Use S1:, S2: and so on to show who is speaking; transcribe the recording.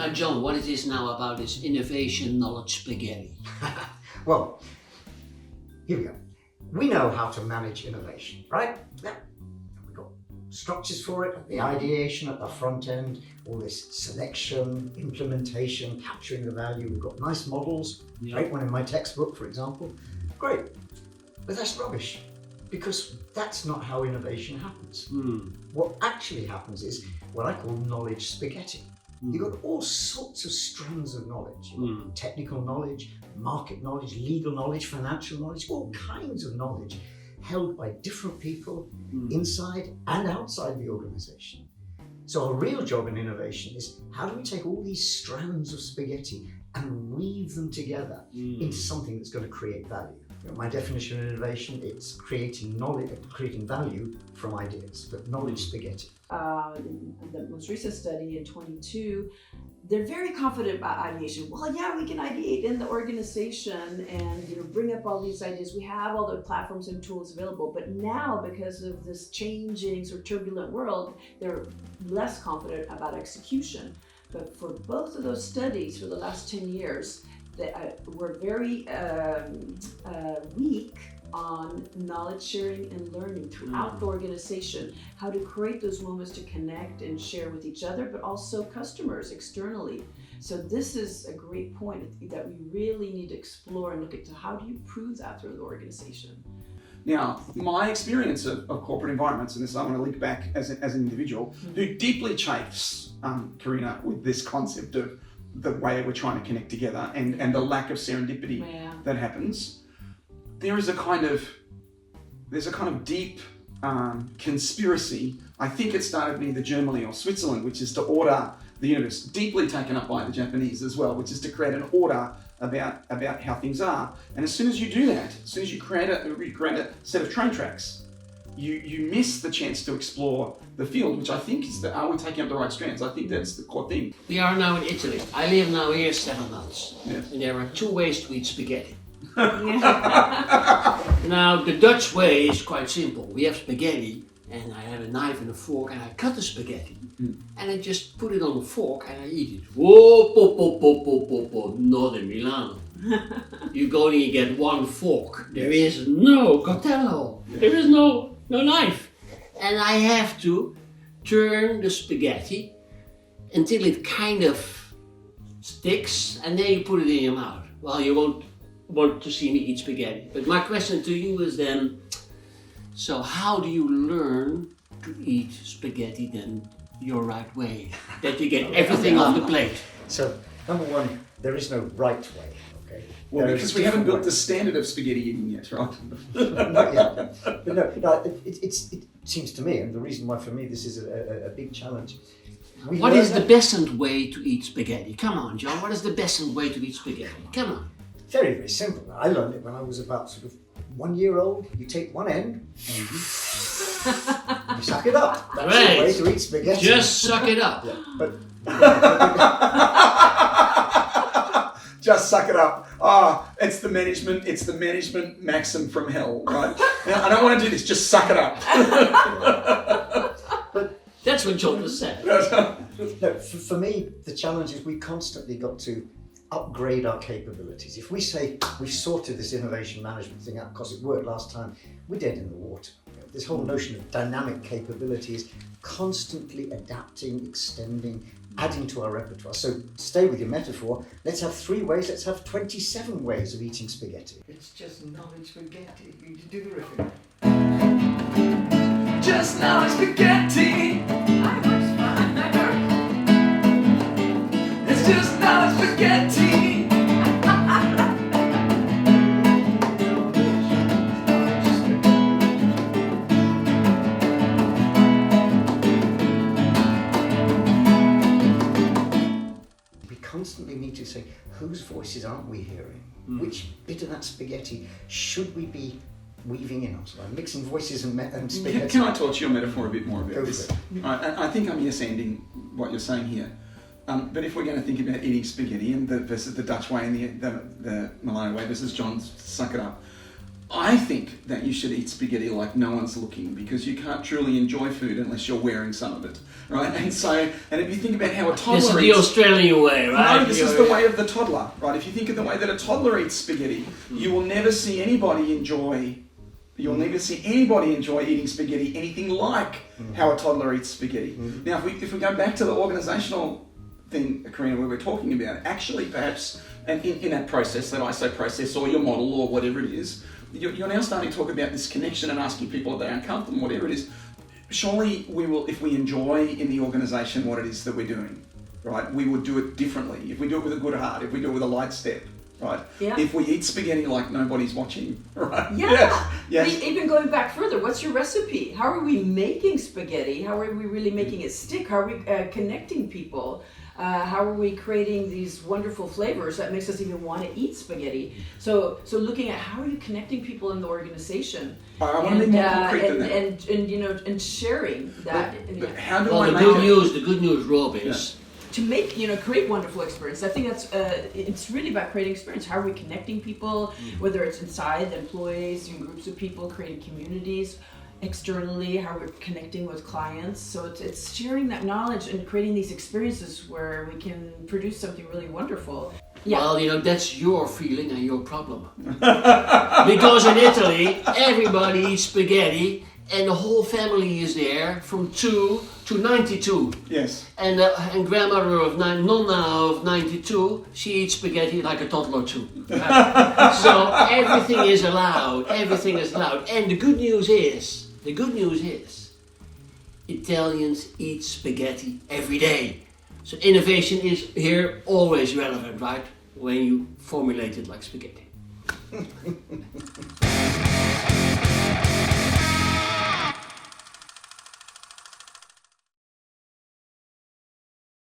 S1: Now, John, what it is now about is innovation knowledge spaghetti.
S2: Well, here we go. We know how to manage innovation, right? Yeah. We've got structures for it, the ideation at the front end, all this selection, implementation, capturing the value. We've got nice models, great one in my textbook, for example. Great, but that's rubbish because that's not how innovation happens. What actually happens is what I call knowledge spaghetti. You've got all sorts of strands of knowledge. You've got technical knowledge, market knowledge, legal knowledge, financial knowledge, all kinds of knowledge held by different people inside and outside the organization. So our real job in innovation is how do we take all these strands of spaghetti and weave them together into something that's going to create value. My definition of innovation, it's creating knowledge, creating value from ideas, but knowledge spaghetti.
S3: In the most recent study in 22, they're very confident about ideation. Well, yeah, we can ideate in the organization and bring up all these ideas. We have all the platforms and tools available, but now because of this changing sort of turbulent world, they're less confident about execution. But for both of those studies for the last 10 years, they were very weak on knowledge sharing and learning throughout the organization, how to create those moments to connect and share with each other, but also customers externally. So this is a great point that we really need to explore and look at how do you prove that through the organization.
S4: Now, my experience of corporate environments, and this I want to link back as an individual, who deeply chafes, Karina, with this concept of the way we're trying to connect together and the lack of serendipity that happens. There's a kind of deep conspiracy. I think it started in either Germany or Switzerland, which is to order the universe, deeply taken up by the Japanese as well, which is to create an order about how things are. And as soon as you do that, as soon as you create a set of train tracks, you miss the chance to explore the field, which I think is are we taking up the right strands? I think that's the core thing.
S1: We are now in Italy. I live now here 7 months. Yes. And there are 2 ways to eat spaghetti. Now, the Dutch way is quite simple. We have spaghetti, and I have a knife and a fork, and I cut the spaghetti, and I just put it on the fork, and I eat it. Whoa, not in Milano. You go and you get 1 fork. There is no coltello. There is no knife. And I have to turn the spaghetti until it kind of sticks, and then you put it in your mouth. Well, you won't want to see me eat spaghetti. But my question to you is then, so how do you learn to eat spaghetti then your right way? That you get everything off the plate.
S2: So, number one, there is no right way, okay?
S4: Well, because we haven't built the standard of spaghetti eating yet, right?
S2: Not yet. But no, it seems to me, and the reason why for me this is a big challenge.
S1: What is the Bessant way to eat spaghetti? Come on, John, what is the Bessant way to eat spaghetti? Come on.
S2: Very, very simple. I learned it when I was about sort of 1 year old. You take one end and you suck it up. That's the way to eat spaghetti.
S1: Just suck it up.
S2: Yeah, but
S4: just suck it up. It's the management maxim from hell, right? Now, I don't want to do this, just suck it up.
S2: But
S1: that's what John was saying.
S2: No, for me, the challenge is we constantly got to upgrade our capabilities. If we say we've sorted this innovation management thing out because it worked last time, we're dead in the water. This whole notion of dynamic capability is constantly adapting, extending, adding to our repertoire. So stay with your metaphor, let's have 3 ways, let's have 27 ways of eating spaghetti. It's just knowledge spaghetti. You do the riffing.
S4: Just knowledge spaghetti. It's just knowledge spaghetti.
S2: We constantly need to say, whose voices aren't we hearing? Which bit of that spaghetti should we be weaving in? So I'm mixing voices and spaghetti.
S4: Can I talk to your metaphor a bit more about this?
S2: Go for it.
S4: I think I'm yes-ending what you're saying here. But if we're going to think about eating spaghetti and versus the Dutch way and the Milano way versus John's suck it up, I think that you should eat spaghetti like no one's looking, because you can't truly enjoy food unless you're wearing some of it, right? And if you think about how a toddler
S1: This is the
S4: eats...
S1: Australian way, right?
S4: No, this is the way of the toddler, right? If you think of the way that a toddler eats spaghetti, you will never see anybody enjoy... You'll never see anybody enjoy eating spaghetti anything like how a toddler eats spaghetti. Now, if we go back to the organisational thing, Karina, we were talking about, actually perhaps in that process, that ISO process or your model or whatever it is, you're now starting to talk about this connection and asking people if they're uncomfortable, whatever it is. Surely we will, if we enjoy in the organisation what it is that we're doing, right, we would do it differently. If we do it with a good heart, if we do it with a light step, right?
S3: Yeah.
S4: If we eat spaghetti like nobody's watching, right?
S3: Yeah.
S4: Yes.
S3: Even going back further, what's your recipe? How are we making spaghetti? How are we really making it stick? How are we connecting people? How are we creating these wonderful flavors that makes us even want to eat spaghetti? So looking at how are you connecting people in the organization?
S4: I want to be more concrete than that.
S3: And sharing that.
S4: But how do
S1: Well,
S4: I
S1: the
S4: make
S1: good news, Rob, is
S3: to make, create wonderful experience. I think that's it's really about creating experience. How are we connecting people, whether it's inside the employees, in groups of people, creating communities, externally, how we're connecting with clients. So it's sharing that knowledge and creating these experiences where we can produce something really wonderful. Yeah.
S1: Well, that's your feeling and your problem. Because in Italy, everybody eats spaghetti and the whole family is there from 2 to 92.
S4: Yes.
S1: And grandmother of Nonna of 92, she eats spaghetti like a toddler too. So everything is allowed. Everything is allowed. And the good news is, Italians eat spaghetti every day. So innovation is here always relevant, right? When you formulate it like spaghetti.